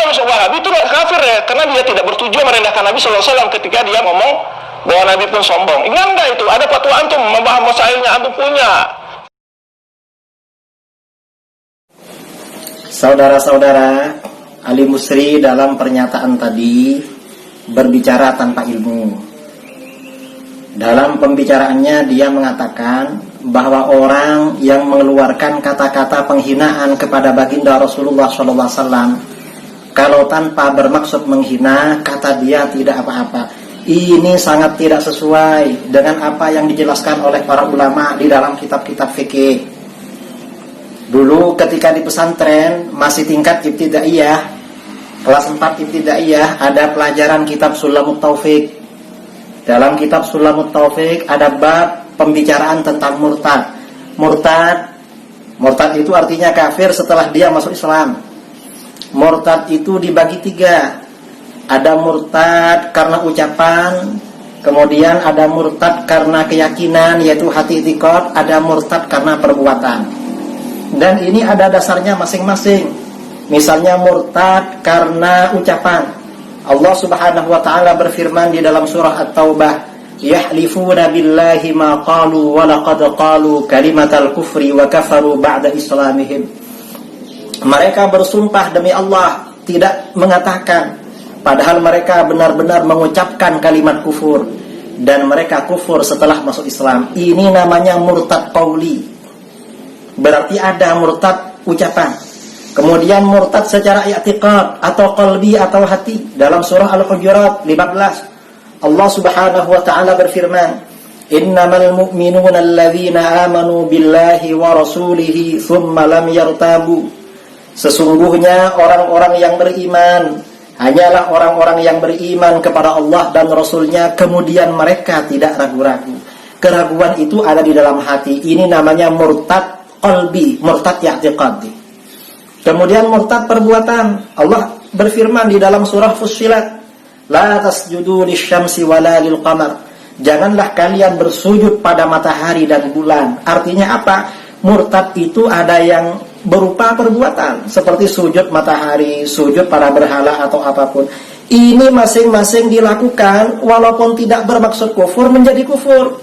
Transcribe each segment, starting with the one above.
masuk Wahabi itu kafir ya, karena dia tidak bertujuan merendahkan Nabi SAW ketika dia ngomong bahwa Nabi pun sombong. Ingat enggak itu? Ada fatwa antum, membahas masailnya antum punya. Saudara-saudara, Ali Musri dalam pernyataan tadi berbicara tanpa ilmu. Dalam pembicaraannya dia mengatakan bahwa orang yang mengeluarkan kata-kata penghinaan kepada baginda Rasulullah SAW, kalau tanpa bermaksud menghina, kata dia tidak apa-apa. Ini sangat tidak sesuai dengan apa yang dijelaskan oleh para ulama di dalam kitab-kitab fikih. Dulu ketika di pesantren masih tingkat ibtidaiyah, kelas 4 ibtidaiyah, ada pelajaran kitab Sulamut Taufik. Dalam kitab Sulamut Taufik ada bab pembicaraan tentang murtad. Murtad itu artinya kafir setelah dia masuk Islam. Murtad itu dibagi 3. Ada murtad karena ucapan, kemudian ada murtad karena keyakinan yaitu hati i'tiqad, ada murtad karena perbuatan. Dan ini ada dasarnya masing-masing. Misalnya murtad karena ucapan. Allah Subhanahu wa taala berfirman di dalam surah At-Taubah, "Yahlifuna billahi ma qalu wa laqad qalu kalimatal kufri wa kafaru ba'da islamihim." Mereka bersumpah demi Allah tidak mengatakan, padahal mereka benar-benar mengucapkan kalimat kufur dan mereka kufur setelah masuk Islam. Ini namanya murtad qauli. Berarti ada murtad ucapan. Kemudian murtad secara i'tiqad atau qalbi atau hati. Dalam surah Al-Hujurat 15, Allah Subhanahu wa taala berfirman, "Innamal mu'minuna alladzina amanu billahi wa rasulihi tsumma lam yartabu." Sesungguhnya orang-orang yang beriman hanyalah orang-orang yang beriman kepada Allah dan Rasulnya, kemudian mereka tidak ragu-ragu. Keraguan itu ada di dalam hati. Ini namanya murtad qalbi, murtad i'tiqadi. Kemudian murtad perbuatan. Allah berfirman di dalam surah Fussilat, "La tasjudu lisyamsi wala lilqamar." Janganlah kalian bersujud pada matahari dan bulan. Artinya apa? Murtad itu ada yang berupa perbuatan, seperti sujud matahari, sujud pada berhala atau apapun. Ini masing-masing dilakukan walaupun tidak bermaksud kufur menjadi kufur.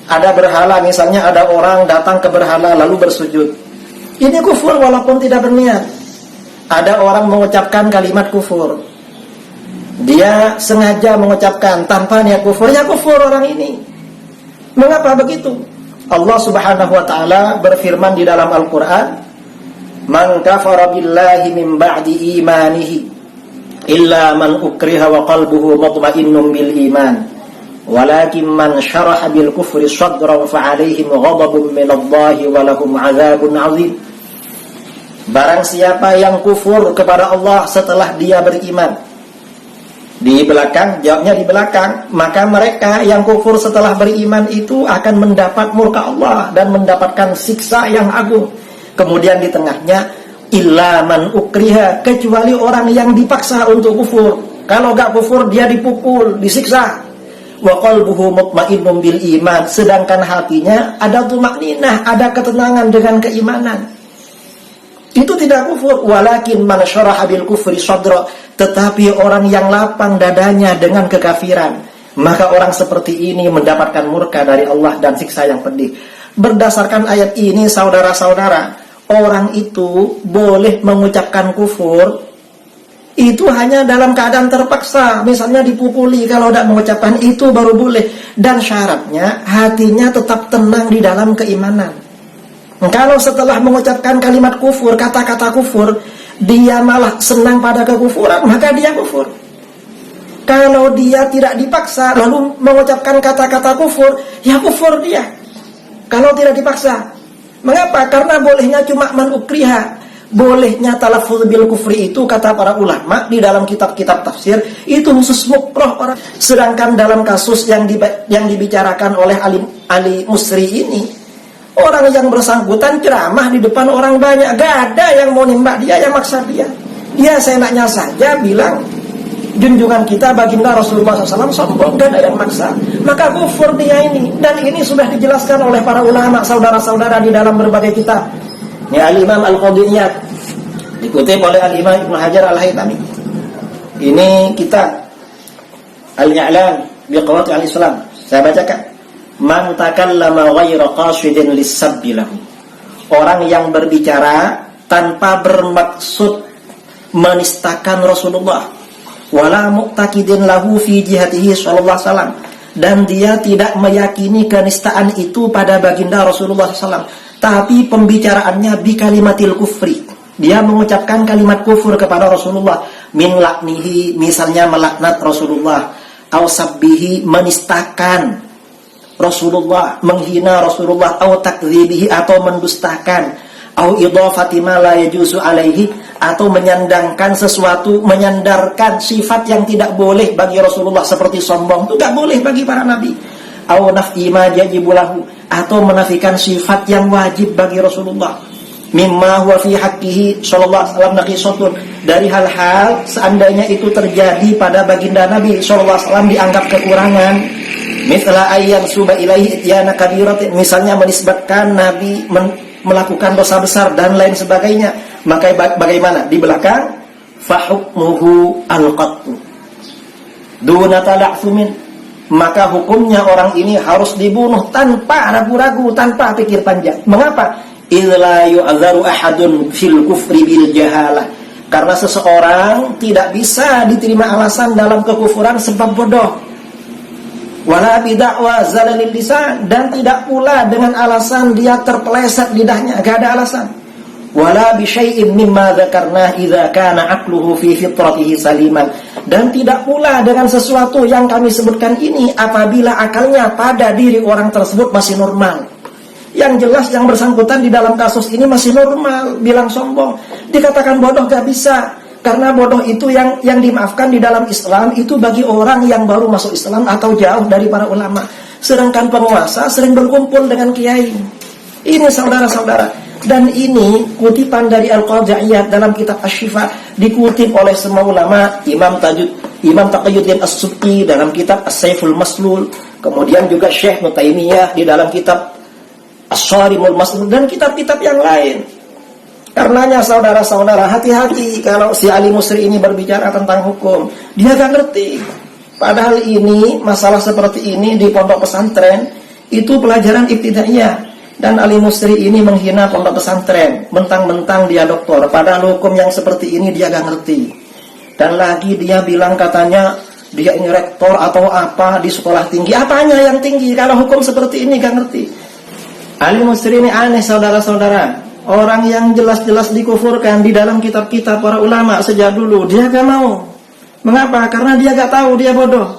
Ada berhala, misalnya ada orang datang ke berhala lalu bersujud. Ini kufur walaupun tidak berniat. Ada orang mengucapkan kalimat kufur, dia sengaja mengucapkan tanpa niat kufur, ya kufur orang ini. Mengapa begitu? Allah Subhanahu wa taala berfirman di dalam Al-Qur'an, "Man kafara billahi min ba'di imanihi illa man ukriha wa qalbuhu mutmainnun bil iman. Walakin man syaraha bil kufri sadran fa 'alaihim ghadabun minallahi wa lahum 'adzabun 'adzim." Barang siapa yang kufur kepada Allah setelah dia beriman. Di belakang, jawabnya di belakang, maka mereka yang kufur setelah beriman itu akan mendapat murka Allah dan mendapatkan siksa yang agung. Kemudian di tengahnya, illa man ukriha, kecuali orang yang dipaksa untuk kufur. Kalau gak kufur dia dipukul, disiksa. Wa qalbuhu mutmainnun bil iman, sedangkan hatinya ada tumakninah, ada ketenangan dengan keimanan. Itu tidak kufur. Walakin man syaraha bil kufri sadra, tetapi orang yang lapang dadanya dengan kekafiran, maka orang seperti ini mendapatkan murka dari Allah dan siksa yang pedih. Berdasarkan ayat ini, saudara-saudara, orang itu boleh mengucapkan kufur itu hanya dalam keadaan terpaksa, misalnya dipukuli. Kalau tidak mengucapkan itu baru boleh, dan syaratnya hatinya tetap tenang di dalam keimanan. Kalau setelah mengucapkan kalimat kufur, kata-kata kufur, dia malah senang pada kekufuran, maka dia kufur. Kalau dia tidak dipaksa lalu mengucapkan kata-kata kufur, ya kufur dia. Kalau tidak dipaksa. Mengapa? Karena bolehnya cuma man ukriha. Bolehnya talaffuz bil kufri itu, kata para ulama di dalam kitab-kitab tafsir, itu khusus mukroh orang. Sedangkan dalam kasus yang dibicarakan oleh Ali Musri ini, orang yang bersangkutan ceramah di depan orang banyak, gak ada yang mau nembak dia, yang maksa dia. Dia seenaknya saja bilang junjungan kita baginda Rasulullah SAW sombong, gak ada yang maksa. Maka kufur dia ini. Dan ini sudah dijelaskan oleh para ulama, saudara-saudara, di dalam berbagai kitab. Ya, Al-Imam Al-Qadiyat Dikutip oleh Al-Imam Ibnu Hajar Al-Haytami. Ini kitab Al-I'lan biqawati al-Islam. Saya bacakan. Man takallama ghayra qasidin lis-sabbi lahu. Orang yang berbicara tanpa bermaksud menistakan Rasulullah, wala muqtaqidin lahu fi jihatihi sallallahu alaihi wasallam, dan dia tidak meyakini kenistaan itu pada baginda Rasulullah SAW, tapi pembicaraannya bi kalimatil kufri, dia mengucapkan kalimat kufur kepada Rasulullah, min laknihi, misalnya melaknat Rasulullah, au sabbihi, menistakan Rasulullah, menghina Rasulullah, au takdzibihi, atau mendustakan, au idhafati ma la yajuzu alaihi, atau menyandangkan sesuatu, menyandarkan sifat yang tidak boleh bagi Rasulullah seperti sombong, itu tidak boleh bagi para nabi, au naf'i ma yajibu lahu, atau menafikan sifat yang wajib bagi Rasulullah, mimma huwa fi haqqihi sallallahu alaihi wasallam naqisatun, dari hal-hal seandainya itu terjadi pada baginda Nabi sallallahu alaihi wasallam dianggap kekurangan, mithla ayyan suba ilaihi ityana kabiratin, misalnya menisbatkan Nabi melakukan dosa besar dan lain sebagainya, maka bagaimana di belakang fahukmuhu al-qattu duna tala'thumin, maka hukumnya orang ini harus dibunuh tanpa ragu-ragu, tanpa pikir panjang. Mengapa? Illa yu'adzaru ahadun fil kufri bil jahalah, karena seseorang tidak bisa diterima alasan dalam kekufuran sebab bodoh, wala bid'wa zalalil lisan, dan tidak pula dengan alasan dia terpeleset lidahnya, gak ada alasan, wala bi syai'in mimma dzakarna idza kana aqluhu fi fitratihi saliman, dan tidak pula dengan sesuatu yang kami sebutkan ini apabila akalnya pada diri orang tersebut masih normal. Yang jelas yang bersangkutan di dalam kasus ini masih normal, bilang sombong, dikatakan bodoh gak bisa. Karena bodoh itu yang dimaafkan di dalam Islam itu bagi orang yang baru masuk Islam atau jauh dari para ulama. Sedangkan penguasa sering berkumpul dengan kiai. Ini saudara-saudara. Dan ini kutipan dari Al-Qadiyat dalam kitab Asy-Syifa, dikutip oleh semua ulama, Imam Taqiyuddin As-Subki dalam kitab As-Saiful Maslul, kemudian juga Syekh Nutaimiyah di dalam kitab As-Sharimul Maslul, dan kitab-kitab yang lain. Karenanya saudara-saudara, hati-hati kalau si Ali Musri ini berbicara tentang hukum, dia gak ngerti. Padahal ini, masalah seperti ini di pondok pesantren itu pelajaran ibtidaiyah, dan Ali Musri ini menghina pondok pesantren, mentang-mentang dia doktor, padahal hukum yang seperti ini dia gak ngerti. Dan lagi dia bilang katanya dia ini rektor atau apa di sekolah tinggi. Apanya yang tinggi kalau hukum seperti ini gak ngerti? Ali Musri ini aneh saudara-saudara. Orang yang jelas-jelas dikufurkan di dalam kitab-kitab para ulama sejak dulu, dia gak mau. Mengapa? Karena dia gak tahu, dia bodoh.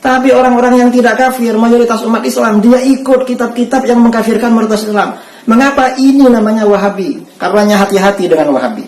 Tapi orang-orang yang tidak kafir, mayoritas umat Islam, dia ikut kitab-kitab yang mengkafirkan mayoritas Islam. Mengapa? Ini namanya Wahabi. Karenanya hati-hati dengan Wahabi.